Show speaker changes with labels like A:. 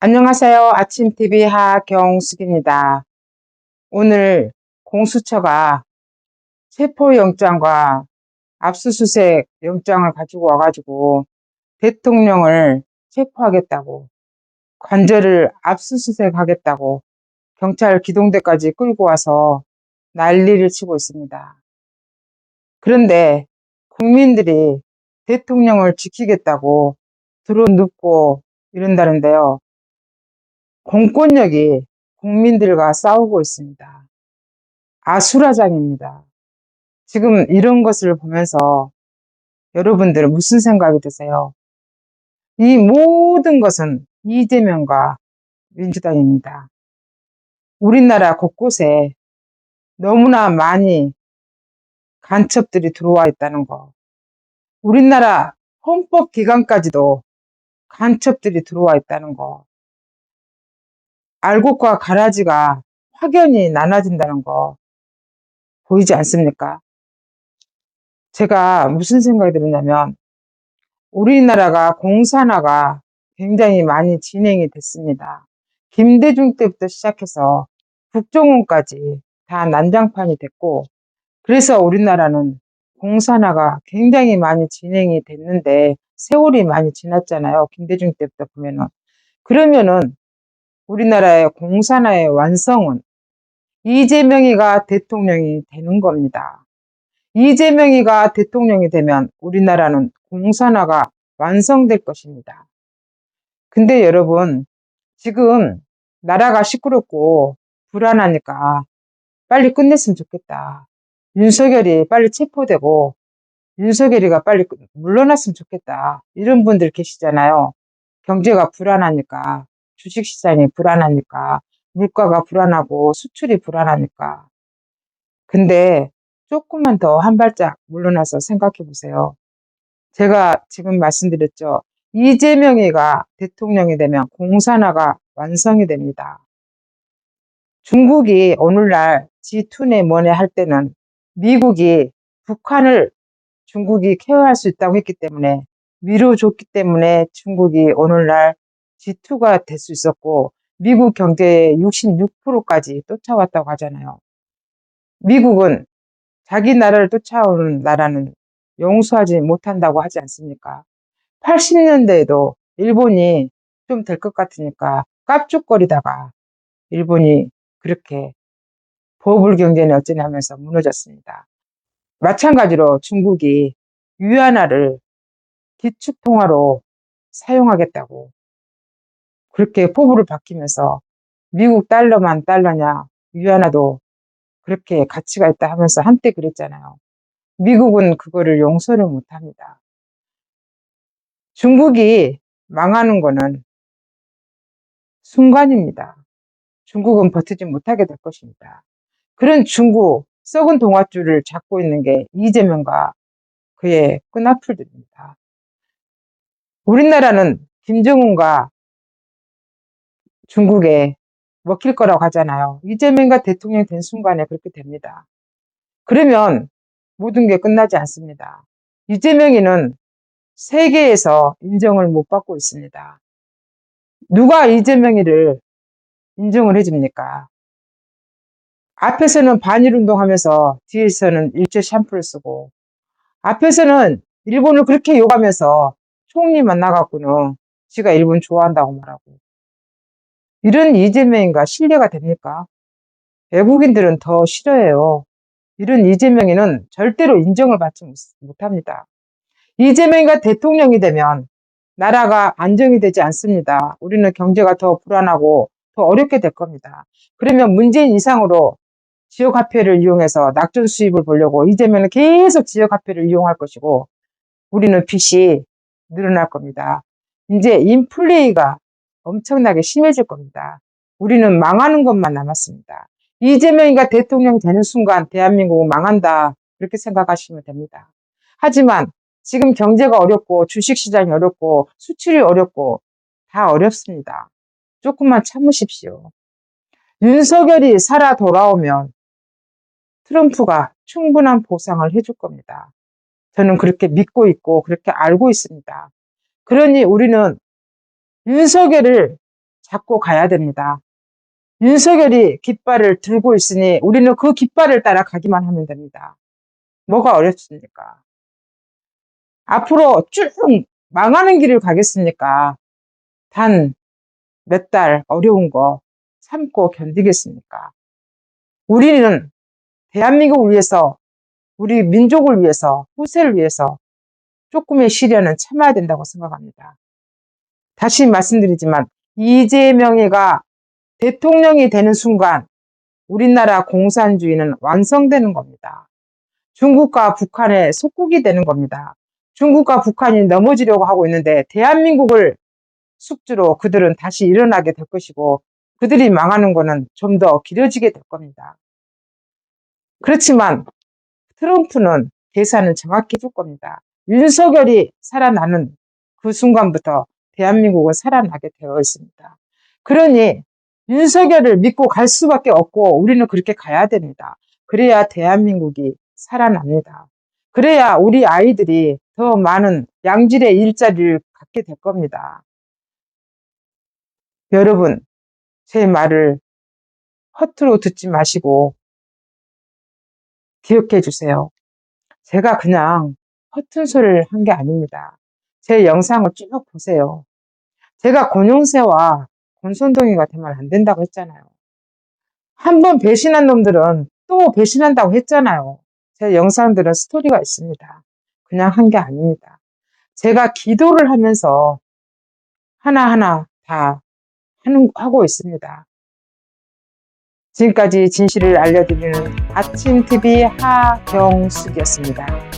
A: 안녕하세요. 아침TV 하경숙입니다. 오늘 공수처가 체포영장과 압수수색 영장을 가지고 와가지고 대통령을 체포하겠다고, 관저를 압수수색하겠다고 경찰 기동대까지 끌고 와서 난리를 치고 있습니다. 그런데 국민들이 대통령을 지키겠다고 드론 눕고 이런다는데요. 공권력이 국민들과 싸우고 있습니다. 아수라장입니다. 지금 이런 것을 보면서 여러분들은 무슨 생각이 드세요? 이 모든 것은 이재명과 민주당입니다. 우리나라 곳곳에 너무나 많이 간첩들이 들어와 있다는 거. 우리나라 헌법기관까지도 간첩들이 들어와 있다는 거. 알곡과 가라지가 확연히 나눠진다는 거 보이지 않습니까? 제가 무슨 생각이 들었냐면 우리나라가 공산화가 굉장히 많이 진행이 됐습니다. 김대중 때부터 시작해서 국정원까지 다 난장판이 됐고, 그래서 우리나라는 공산화가 굉장히 많이 진행이 됐는데 세월이 많이 지났잖아요. 김대중 때부터 보면은. 그러면은 우리나라의 공산화의 완성은 이재명이가 대통령이 되는 겁니다. 이재명이가 대통령이 되면 우리나라는 공산화가 완성될 것입니다. 근데 여러분, 지금 나라가 시끄럽고 불안하니까 빨리 끝냈으면 좋겠다. 윤석열이 빨리 체포되고 윤석열이가 빨리 물러났으면 좋겠다. 이런 분들 계시잖아요. 경제가 불안하니까, 주식시장이 불안하니까, 물가가 불안하고 수출이 불안하니까. 근데 조금만 더 한 발짝 물러나서 생각해 보세요. 제가 지금 말씀드렸죠. 이재명이가 대통령이 되면 공산화가 완성이 됩니다. 중국이 오늘날 G2네 뭐네 할 때는 미국이 북한을 중국이 케어할 수 있다고 했기 때문에 밀어줬기 때문에 중국이 오늘날 G2가 될 수 있었고 미국 경제의 66%까지 쫓아왔다고 하잖아요. 미국은 자기 나라를 쫓아오는 나라는 용서하지 못한다고 하지 않습니까? 80년대에도 일본이 좀 될 것 같으니까 깝죽거리다가 일본이 그렇게 버블 경제는 어쩌냐 하면서 무너졌습니다. 마찬가지로 중국이 위안화를 기축통화로 사용하겠다고 그렇게 포부를 바뀌면서 미국 달러만 달러냐 위안화도 그렇게 가치가 있다 하면서 한때 그랬잖아요. 미국은 그거를 용서를 못합니다. 중국이 망하는 거는 순간입니다. 중국은 버티지 못하게 될 것입니다. 그런 중국 썩은 동아줄을 잡고 있는 게 이재명과 그의 끈앞풀들입니다. 우리나라는 김정은과 중국에 먹힐 거라고 하잖아요. 이재명과 대통령이 된 순간에 그렇게 됩니다. 그러면 모든 게 끝나지 않습니다. 이재명이는 세계에서 인정을 못 받고 있습니다. 누가 이재명이를 인정을 해줍니까? 앞에서는 반일운동 하면서 뒤에서는 일제 샴푸를 쓰고 앞에서는 일본을 그렇게 욕하면서 총리 만나갖고는 지가 일본 좋아한다고 말하고 이런 이재명인가 신뢰가 됩니까? 외국인들은 더 싫어해요. 이런 이재명이는 절대로 인정을 받지 못합니다. 이재명이가 대통령이 되면 나라가 안정이 되지 않습니다. 우리는 경제가 더 불안하고 더 어렵게 될 겁니다. 그러면 문재인 이상으로 지역화폐를 이용해서 낙전 수입을 보려고 이재명은 계속 지역화폐를 이용할 것이고 우리는 빚이 늘어날 겁니다. 이제 인플레이가 엄청나게 심해질 겁니다. 우리는 망하는 것만 남았습니다. 이재명이가 대통령 되는 순간 대한민국은 망한다. 이렇게 생각하시면 됩니다. 하지만 지금 경제가 어렵고 주식시장이 어렵고 수출이 어렵고 다 어렵습니다. 조금만 참으십시오. 윤석열이 살아 돌아오면 트럼프가 충분한 보상을 해줄 겁니다. 저는 그렇게 믿고 있고 그렇게 알고 있습니다. 그러니 우리는 윤석열을 잡고 가야 됩니다. 윤석열이 깃발을 들고 있으니 우리는 그 깃발을 따라 가기만 하면 됩니다. 뭐가 어렵습니까? 앞으로 쭉 망하는 길을 가겠습니까? 단 몇 달 어려운 거 참고 견디겠습니까? 우리는 대한민국을 위해서, 우리 민족을 위해서, 후세를 위해서 조금의 시련은 참아야 된다고 생각합니다. 다시 말씀드리지만 이재명이가 대통령이 되는 순간 우리나라 공산주의는 완성되는 겁니다. 중국과 북한의 속국이 되는 겁니다. 중국과 북한이 넘어지려고 하고 있는데 대한민국을 숙주로 그들은 다시 일어나게 될 것이고 그들이 망하는 거는 좀 더 길어지게 될 겁니다. 그렇지만 트럼프는 계산을 정확히 해줄 겁니다. 윤석열이 살아나는 그 순간부터 대한민국은 살아나게 되어 있습니다. 그러니 윤석열을 믿고 갈 수밖에 없고 우리는 그렇게 가야 됩니다. 그래야 대한민국이 살아납니다. 그래야 우리 아이들이 더 많은 양질의 일자리를 갖게 될 겁니다. 여러분, 제 말을 허투루 듣지 마시고 기억해 주세요. 제가 그냥 허튼 소리를 한 게 아닙니다. 제 영상을 쭉 보세요. 제가 권영세와 권선동이가 되면 안 된다고 했잖아요. 한 번 배신한 놈들은 또 배신한다고 했잖아요. 제 영상들은 스토리가 있습니다. 그냥 한 게 아닙니다. 제가 기도를 하면서 하나하나 다 하고 있습니다. 지금까지 진실을 알려드리는 아침TV 하경숙이었습니다.